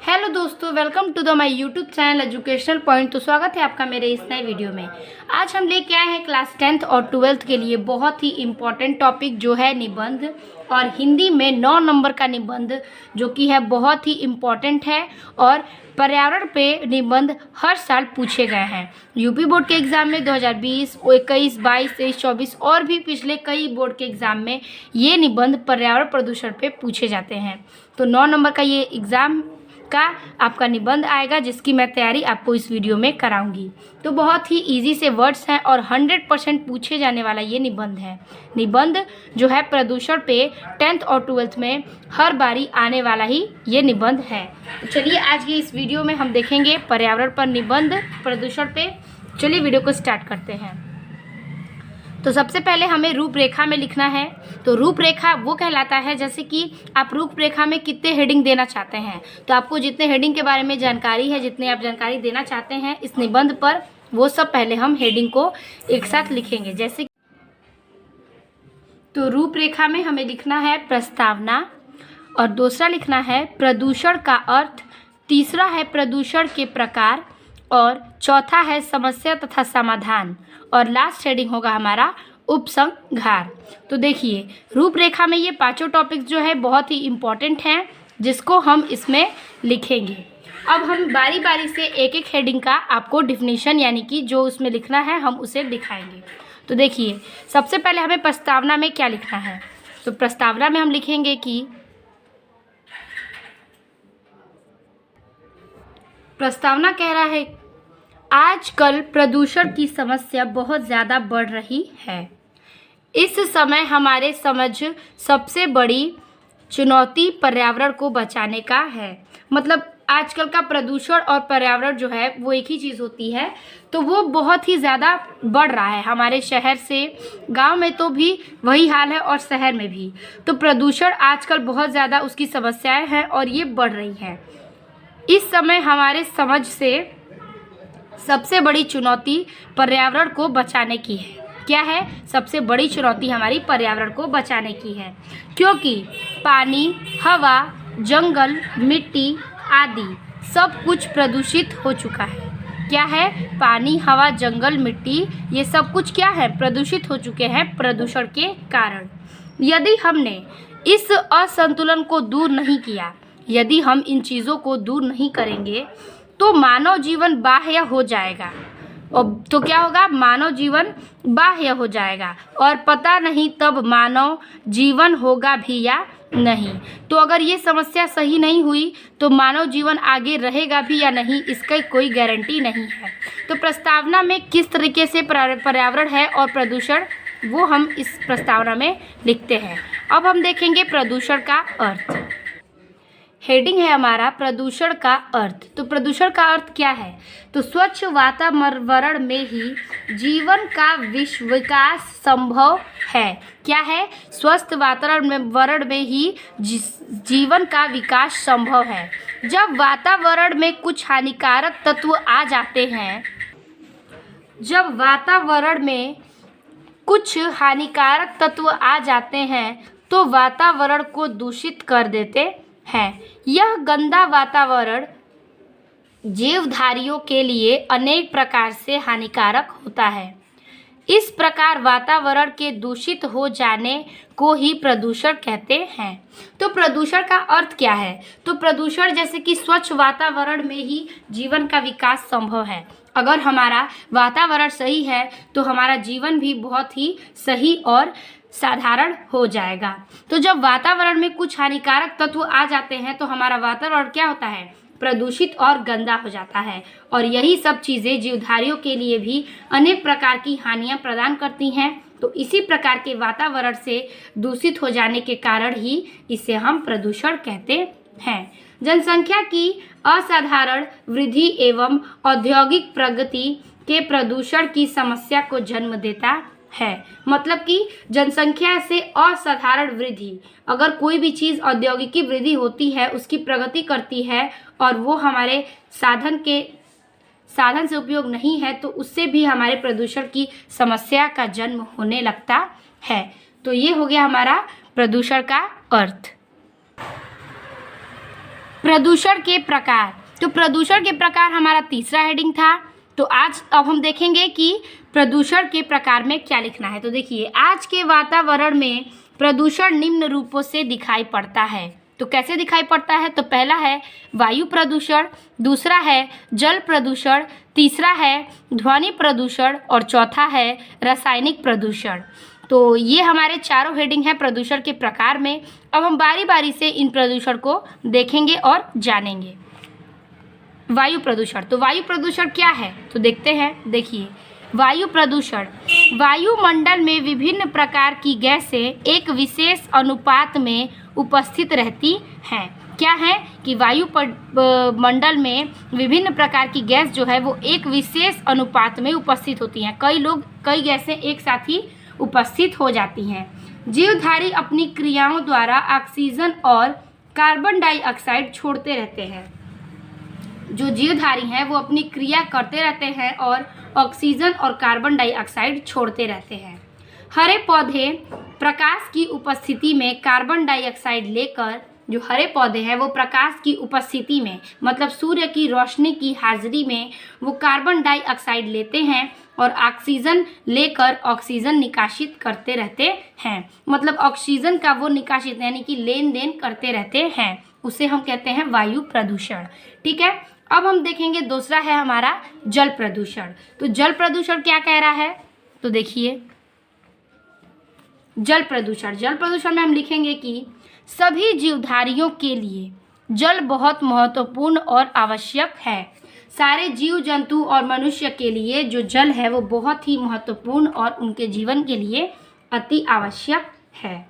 Hello दोस्तों, welcome to the my YouTube channel educational point. तो स्वागत है आपका मेरे इस नए वीडियो में। आज हम लेके आए हैं क्लास 10th और 12th के लिए बहुत ही इम्पॉर्टेंट टॉपिक जो है निबंध, और हिंदी में 9 नंबर का निबंध जो कि है बहुत ही इम्पॉर्टेंट है। और पर्यावरण पे निबंध हर साल पूछे गए हैं। यूपी बोर्ड के एग्ज़ाम में 2020, 21, 22, 23, 24 और भी पिछले कई बोर्ड के एग्ज़ाम में ये निबंध पर्यावरण प्रदूषण पे पूछे जाते हैं। तो 9 नंबर का ये एग्ज़ाम का आपका निबंध आएगा, जिसकी मैं तैयारी आपको इस वीडियो में कराऊंगी। तो बहुत ही इजी से वर्ड्स हैं और 100% पूछे जाने वाला ये निबंध है। निबंध जो है प्रदूषण पे 10th और 12th में हर बारी आने वाला ही ये निबंध है। तो चलिए आज की इस वीडियो में हम देखेंगे पर्यावरण पर निबंध प्रदूषण पे। चलिए वीडियो को स्टार्ट करते हैं। तो सबसे पहले हमें रूपरेखा में लिखना है। तो रूपरेखा वो कहलाता है, जैसे कि आप रूपरेखा में कितने हेडिंग देना चाहते हैं, तो आपको जितने हेडिंग के बारे में जानकारी है, जितने आप जानकारी देना चाहते हैं इस निबंध पर, वो सब पहले हम हेडिंग को एक साथ लिखेंगे। जैसे तो रूपरेखा में हमें लिखना है प्रस्तावना, और दूसरा लिखना है प्रदूषण का अर्थ, तीसरा है प्रदूषण के प्रकार, और चौथा है समस्या तथा समाधान, और लास्ट हेडिंग होगा हमारा उपसंहार। तो देखिए रूपरेखा में ये पांचों टॉपिक्स जो है बहुत ही इम्पॉर्टेंट हैं, जिसको हम इसमें लिखेंगे। अब हम बारी बारी से एक एक हेडिंग का आपको डिफिनीशन यानी कि जो उसमें लिखना है हम उसे दिखाएंगे। तो देखिए सबसे पहले हमें प्रस्तावना में क्या लिखना है। तो प्रस्तावना में हम लिखेंगे कि प्रस्तावना कह रहा है आजकल प्रदूषण की समस्या बहुत ज़्यादा बढ़ रही है। इस समय हमारे समझ सबसे बड़ी चुनौती पर्यावरण को बचाने का है। मतलब आजकल का प्रदूषण और पर्यावरण जो है वो एक ही चीज़ होती है, तो वो बहुत ही ज़्यादा बढ़ रहा है। हमारे शहर से गांव में तो भी वही हाल है और शहर में भी। तो प्रदूषण आजकल बहुत ज़्यादा उसकी समस्याएं हैं और ये बढ़ रही हैं। इस समय हमारे समझ से सबसे बड़ी चुनौती पर्यावरण को बचाने की है। क्या है? सबसे बड़ी चुनौती हमारी पर्यावरण को बचाने की है, क्योंकि पानी, हवा, जंगल, मिट्टी आदि सब कुछ प्रदूषित हो चुका है। क्या है? पानी, हवा, जंगल, मिट्टी ये सब कुछ क्या है? प्रदूषित हो चुके हैं प्रदूषण के कारण। यदि हमने इस असंतुलन को दूर नहीं किया, यदि हम इन चीज़ों को दूर नहीं करेंगे तो मानव जीवन बाह्य हो जाएगा। और तो क्या होगा? मानव जीवन बाह्य हो जाएगा, और पता नहीं तब मानव जीवन होगा भी या नहीं। तो अगर ये समस्या सही नहीं हुई तो मानव जीवन आगे रहेगा भी या नहीं, इसका कोई गारंटी नहीं है। तो प्रस्तावना में किस तरीके से पर्यावरण है और प्रदूषण, वो हम इस प्रस्तावना में लिखते हैं। अब हम देखेंगे प्रदूषण का अर्थ। हेडिंग है हमारा प्रदूषण का अर्थ। तो प्रदूषण का अर्थ क्या है? तो स्वच्छ वातावरण में ही जीवन का विकास संभव है। क्या है? स्वस्थ वातावरण में ही जीवन का विकास संभव है। जब वातावरण में कुछ हानिकारक तत्व आ जाते हैं, जब वातावरण में कुछ हानिकारक तत्व आ जाते हैं तो वातावरण को दूषित कर देते हैं। यह गंदा वातावरण जीवधारियों के लिए अनेक प्रकार से हानिकारक होता है। इस प्रकार वातावरण के दूषित हो जाने को ही प्रदूषण कहते हैं। तो प्रदूषण का अर्थ क्या है? तो प्रदूषण जैसे कि स्वच्छ वातावरण में ही जीवन का विकास संभव है। अगर हमारा वातावरण सही है तो हमारा जीवन भी बहुत ही सही और साधारण हो जाएगा। तो जब वातावरण में कुछ हानिकारक तत्व आ जाते हैं तो हमारा वातावरण क्या होता है? प्रदूषित और गंदा हो जाता है, और यही सब चीज़ें जीवधारियों के लिए भी अनेक प्रकार की हानियां प्रदान करती हैं। तो इसी प्रकार के वातावरण से दूषित हो जाने के कारण ही इसे हम प्रदूषण कहते हैं। जनसंख्या की असाधारण वृद्धि एवं औद्योगिक प्रगति के प्रदूषण की समस्या को जन्म देता है। मतलब कि जनसंख्या से असाधारण वृद्धि, अगर कोई भी चीज़ औद्योगिकी वृद्धि होती है, उसकी प्रगति करती है और वो हमारे साधन से उपयोग नहीं है, तो उससे भी हमारे प्रदूषण की समस्या का जन्म होने लगता है। तो ये हो गया हमारा प्रदूषण का अर्थ। प्रदूषण के प्रकार। तो प्रदूषण के प्रकार हमारा तीसरा हेडिंग था। तो आज अब हम देखेंगे कि प्रदूषण के प्रकार में क्या लिखना है। तो देखिए, आज के वातावरण में प्रदूषण निम्न रूपों से दिखाई पड़ता है। तो कैसे दिखाई पड़ता है? तो पहला है वायु प्रदूषण, दूसरा है जल प्रदूषण, तीसरा है ध्वनि प्रदूषण और चौथा है रासायनिक प्रदूषण। तो ये हमारे चारों हेडिंग है प्रदूषण के प्रकार में। अब हम बारी बारी से इन प्रदूषण को देखेंगे और जानेंगे। वायु प्रदूषण। तो वायु प्रदूषण क्या है? तो देखते हैं। देखिए, वायु प्रदूषण, वायुमंडल में विभिन्न प्रकार की गैसें एक विशेष अनुपात में उपस्थित रहती हैं। क्या है कि वायुमंडल में विभिन्न प्रकार की गैस जो है वो एक विशेष अनुपात में उपस्थित होती हैं। कई गैसें एक साथ ही उपस्थित हो जाती हैं। जीवधारी अपनी क्रियाओं द्वारा ऑक्सीजन और कार्बन डाइऑक्साइड छोड़ते रहते हैं। जो जीवधारी हैं वो अपनी क्रिया करते रहते हैं और ऑक्सीजन और कार्बन डाइऑक्साइड छोड़ते रहते हैं। हरे पौधे प्रकाश की उपस्थिति में कार्बन डाइऑक्साइड लेकर, जो हरे पौधे हैं वो प्रकाश की उपस्थिति में, मतलब सूर्य की रोशनी की हाजिरी में वो कार्बन डाइऑक्साइड लेते हैं और ऑक्सीजन लेकर ऑक्सीजन निकासित करते रहते हैं। मतलब ऑक्सीजन का वो निकासित यानी कि लेन देन करते रहते हैं, उसे हम कहते हैं वायु प्रदूषण। ठीक है। अब हम देखेंगे दूसरा है हमारा जल प्रदूषण। तो जल प्रदूषण क्या कह रहा है? तो देखिए, जल प्रदूषण में हम लिखेंगे कि सभी जीवधारियों के लिए जल बहुत महत्वपूर्ण और आवश्यक है। सारे जीव जंतु और मनुष्य के लिए जो जल है वो बहुत ही महत्वपूर्ण और उनके जीवन के लिए अति आवश्यक है।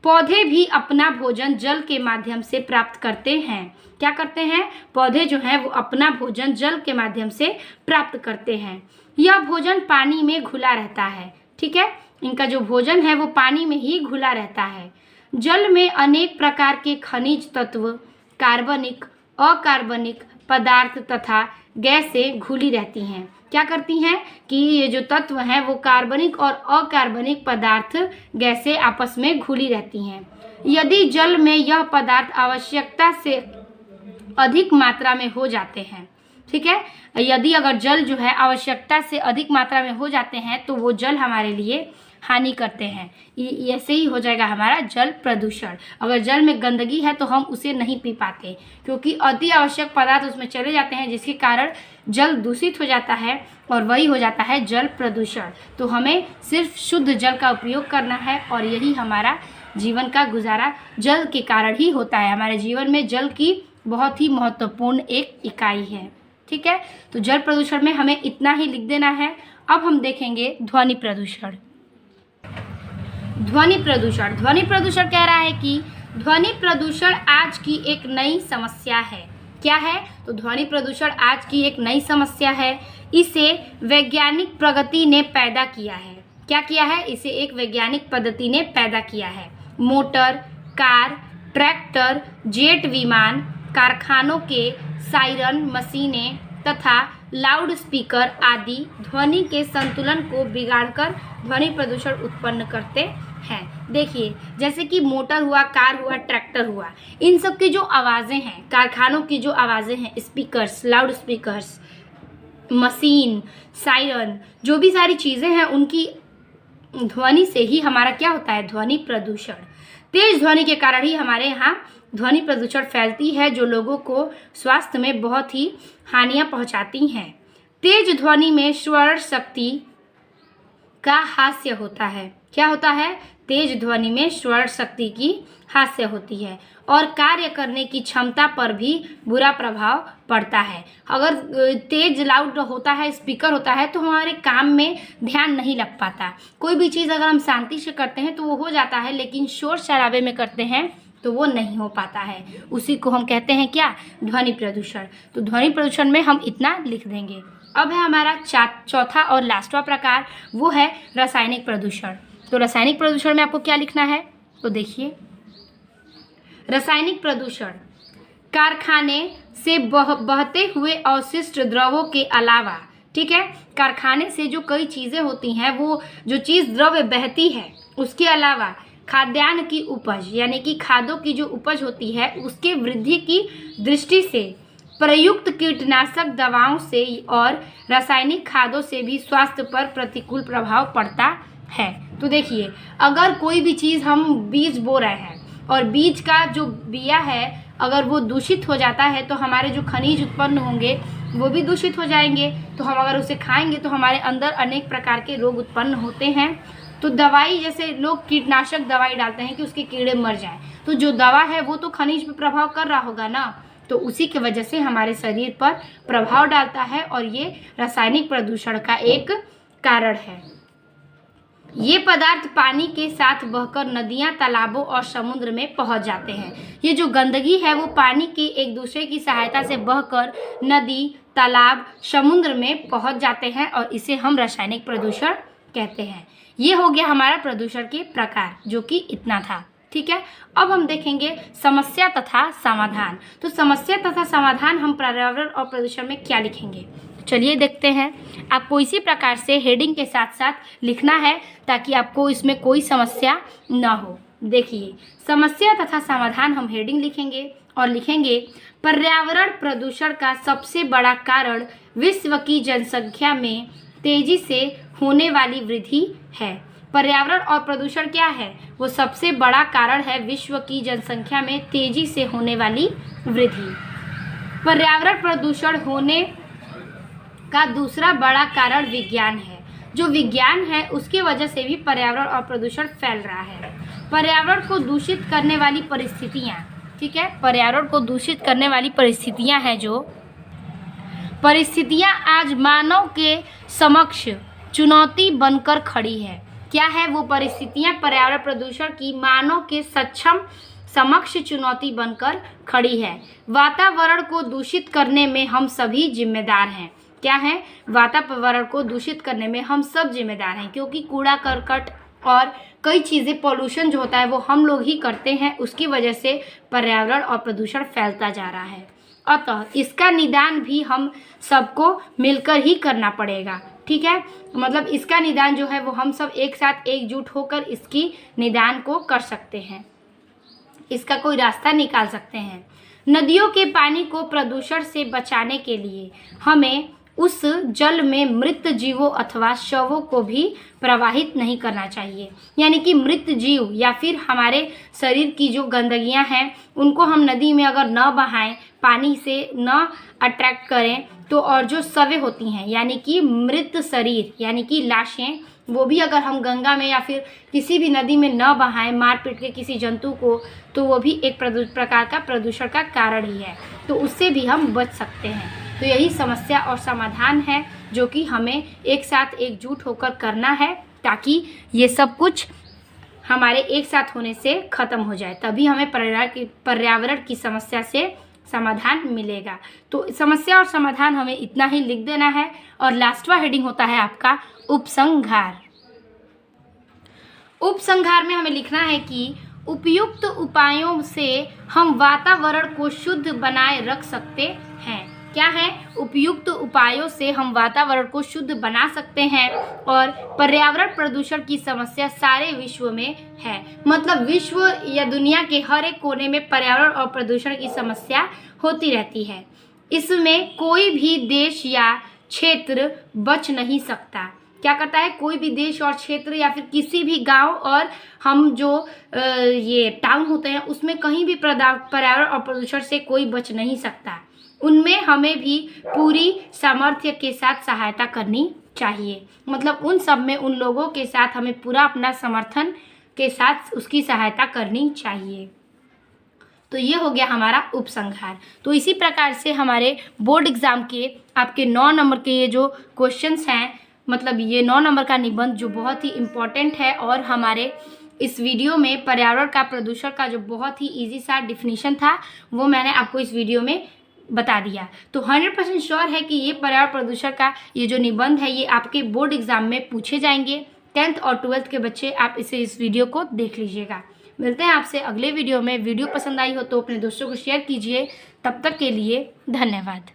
पौधे भी अपना भोजन जल के माध्यम से प्राप्त करते हैं। क्या करते हैं? पौधे जो हैं वो अपना भोजन जल के माध्यम से प्राप्त करते हैं। यह भोजन पानी में घुला रहता है। ठीक है, इनका जो भोजन है वो पानी में ही घुला रहता है। जल में अनेक प्रकार के खनिज तत्व, कार्बनिक, अकार्बनिक पदार्थ तथा गैसें घुली रहती हैं। क्या करती हैं कि ये जो तत्व हैं वो कार्बनिक और अकार्बनिक पदार्थ गैसें आपस में घुली रहती हैं। यदि जल में यह पदार्थ आवश्यकता से अधिक मात्रा में हो जाते हैं, ठीक है, यदि अगर जल जो है आवश्यकता से अधिक मात्रा में हो जाते हैं तो वो जल हमारे लिए हानि करते हैं। ऐसे ही हो जाएगा हमारा जल प्रदूषण। अगर जल में गंदगी है तो हम उसे नहीं पी पाते, क्योंकि अति आवश्यक पदार्थ उसमें चले जाते हैं, जिसके कारण जल दूषित हो जाता है और वही हो जाता है जल प्रदूषण। तो हमें सिर्फ शुद्ध जल का उपयोग करना है और यही हमारा जीवन का गुजारा जल के कारण ही होता है। हमारे जीवन में जल की बहुत ही महत्वपूर्ण एक इकाई है। ठीक है, तो जल प्रदूषण में हमें इतना ही लिख देना है। अब हम देखेंगे ध्वनि प्रदूषण। ध्वनि प्रदूषण कह रहा है कि ध्वनि प्रदूषण आज की एक नई समस्या है। क्या है? तो ध्वनि प्रदूषण आज की एक नई समस्या है। इसे वैज्ञानिक प्रगति ने पैदा किया है। क्या किया है? इसे एक वैज्ञानिक पद्धति ने पैदा किया है। मोटर, कार, ट्रैक्टर, जेट विमान, कारखानों के सायरन मशीनें तथा लाउड स्पीकर आदि ध्वनि के संतुलन को बिगाड़कर ध्वनि प्रदूषण उत्पन्न करते हैं। देखिए, जैसे कि मोटर हुआ, कार हुआ, ट्रैक्टर हुआ, इन सब की जो आवाज़ें हैं, कारखानों की जो आवाज़ें हैं, speakers, loud speakers, machine, siren, जो भी सारी चीज़ें हैं उनकी ध्वनि से ही हमारा क्या होता है? ध्वनि प्रदूषण। तेज ध्वनि के कारण ही हमारे यहाँ ध्वनि प्रदूषण फैलती है, जो लोगों को स्वास्थ्य में बहुत ही हानियाँ पहुँचाती हैं। तेज ध्वनि में स्वर शक्ति का हास्य होता है। क्या होता है? तेज ध्वनि में स्वर शक्ति की हास्य होती है और कार्य करने की क्षमता पर भी बुरा प्रभाव पड़ता है। अगर तेज लाउड होता है, स्पीकर होता है, तो हमारे काम में ध्यान नहीं लग पाता। कोई भी चीज़ अगर हम शांति से करते हैं तो वो हो जाता है, लेकिन शोर शराबे में करते हैं तो वो नहीं हो पाता है। उसी को हम कहते हैं क्या? ध्वनि प्रदूषण। तो ध्वनि प्रदूषण में हम इतना लिख देंगे। अब है हमारा चौथा और लास्टवा प्रकार, वो है रासायनिक प्रदूषण। तो रासायनिक प्रदूषण में आपको क्या लिखना है? तो देखिए, रासायनिक प्रदूषण कारखाने से बहते हुए अवशिष्ट द्रवों के अलावा, ठीक है, कारखाने से जो कई चीज़ें होती हैं, वो जो चीज़ द्रव्य बहती है उसके अलावा खाद्यान्न की उपज यानी कि खाद्यों की जो उपज होती है उसके वृद्धि की दृष्टि से प्रयुक्त कीटनाशक दवाओं से और रासायनिक खादों से भी स्वास्थ्य पर प्रतिकूल प्रभाव पड़ता है। तो देखिए, अगर कोई भी चीज़ हम बीज बो रहे हैं और बीज का जो बिया है अगर वो दूषित हो जाता है तो हमारे जो खनिज उत्पन्न होंगे वो भी दूषित हो जाएंगे। तो हम अगर उसे खाएंगे तो हमारे अंदर अनेक प्रकार के रोग उत्पन्न होते हैं। तो दवाई, जैसे लोग कीटनाशक दवाई डालते हैं कि उसके कीड़े मर जाएं, तो जो दवा है वो तो खनिज पे प्रभाव कर रहा होगा ना, तो उसी की वजह से हमारे शरीर पर प्रभाव डालता है और ये रासायनिक प्रदूषण का एक कारण है। ये पदार्थ पानी के साथ बहकर नदियां, तालाबों और समुद्र में पहुंच जाते हैं। ये जो गंदगी है वो पानी की एक दूसरे की सहायता से बहकर नदी, तालाब, समुद्र में पहुंच जाते हैं और इसे हम रासायनिक प्रदूषण कहते हैं। ये हो गया हमारा प्रदूषण के प्रकार, जो कि इतना था। ठीक है, अब हम देखेंगे समस्या तथा समाधान। तो समस्या तथा समाधान हम पर्यावरण और प्रदूषण में क्या लिखेंगे, चलिए देखते हैं। आपको इसी प्रकार से हेडिंग के साथ साथ लिखना है ताकि आपको इसमें कोई समस्या ना हो। देखिए, समस्या तथा समाधान हम हेडिंग लिखेंगे और लिखेंगे पर्यावरण प्रदूषण का सबसे बड़ा कारण विश्व की जनसंख्या में तेजी से होने वाली वृद्धि है। पर्यावरण और प्रदूषण क्या है, वो सबसे बड़ा कारण है विश्व की जनसंख्या में तेजी से होने वाली वृद्धि। पर्यावरण प्रदूषण होने का दूसरा बड़ा कारण विज्ञान है। जो विज्ञान है उसकी वजह से भी पर्यावरण और प्रदूषण फैल रहा है। पर्यावरण को दूषित करने वाली परिस्थितियाँ, ठीक है, पर्यावरण को दूषित करने वाली परिस्थितियाँ हैं, जो परिस्थितियाँ आज मानव के समक्ष चुनौती बनकर खड़ी है। क्या है वो परिस्थितियाँ पर्यावरण प्रदूषण की मानव के समक्ष चुनौती बनकर खड़ी है। वातावरण को दूषित करने में हम सभी जिम्मेदार हैं। क्या है, वातावरण को दूषित करने में हम सब जिम्मेदार हैं, क्योंकि कूड़ा करकट और कई चीज़ें, पॉल्यूशन जो होता है वो हम लोग ही करते हैं। उसकी वजह से पर्यावरण और प्रदूषण फैलता जा रहा है। अतः इसका निदान भी हम सबको मिलकर ही करना पड़ेगा। ठीक है, मतलब इसका निदान जो है वो हम सब एक साथ एकजुट होकर इसकी निदान को कर सकते हैं, इसका कोई रास्ता निकाल सकते हैं। नदियों के पानी को प्रदूषण से बचाने के लिए हमें उस जल में मृत जीवों अथवा शवों को भी प्रवाहित नहीं करना चाहिए। यानी कि मृत जीव या फिर हमारे शरीर की जो गंदगियां हैं उनको हम नदी में अगर न बहाएं, पानी से न अट्रैक्ट करें, तो और जो शवें होती हैं यानी कि मृत शरीर यानी कि लाशें, वो भी अगर हम गंगा में या फिर किसी भी नदी में न बहाएं मार पीट के किसी जंतु को, तो वो भी एक प्रकार का प्रदूषण का कारण ही है। तो उससे भी हम बच सकते हैं। तो यही समस्या और समाधान है जो कि हमें एक साथ एकजुट होकर करना है, ताकि ये सब कुछ हमारे एक साथ होने से ख़त्म हो जाए, तभी हमें पर्यावरण की समस्या से समाधान मिलेगा। तो समस्या और समाधान हमें इतना ही लिख देना है। और लास्टवा हेडिंग होता है आपका उपसंहार। उपसंहार में हमें लिखना है कि उपयुक्त उपायों से हम वातावरण को शुद्ध बनाए रख सकते हैं। क्या है, उपयुक्त उपायों से हम वातावरण को शुद्ध बना सकते हैं और पर्यावरण प्रदूषण की समस्या सारे विश्व में है। मतलब विश्व या दुनिया के हर एक कोने में पर्यावरण और प्रदूषण की समस्या होती रहती है। इसमें कोई भी देश या क्षेत्र बच नहीं सकता। क्या करता है, कोई भी देश और क्षेत्र या फिर किसी भी गांव और हम जो ये टाउन होते हैं उसमें कहीं भी पर्यावरण और प्रदूषण से कोई बच नहीं सकता। उनमें हमें भी पूरी सामर्थ्य के साथ सहायता करनी चाहिए। मतलब उन सब में उन लोगों के साथ हमें पूरा अपना समर्थन के साथ उसकी सहायता करनी चाहिए। तो ये हो गया हमारा उपसंहार। तो इसी प्रकार से हमारे बोर्ड एग्जाम के आपके 9 नंबर के ये जो क्वेश्चंस हैं, मतलब ये 9 नंबर का निबंध जो बहुत ही इम्पोर्टेंट है, और हमारे इस वीडियो में पर्यावरण का प्रदूषण का जो बहुत ही इजी सा डिफिनीशन था वो मैंने आपको इस वीडियो में बता दिया। तो 100% श्योर है कि ये पर्यावरण प्रदूषण का ये जो निबंध है ये आपके बोर्ड एग्जाम में पूछे जाएंगे। 10th और 12th के बच्चे आप इस वीडियो को देख लीजिएगा। मिलते हैं आपसे अगले वीडियो में। वीडियो पसंद आई हो तो अपने दोस्तों को शेयर कीजिए। तब तक के लिए धन्यवाद।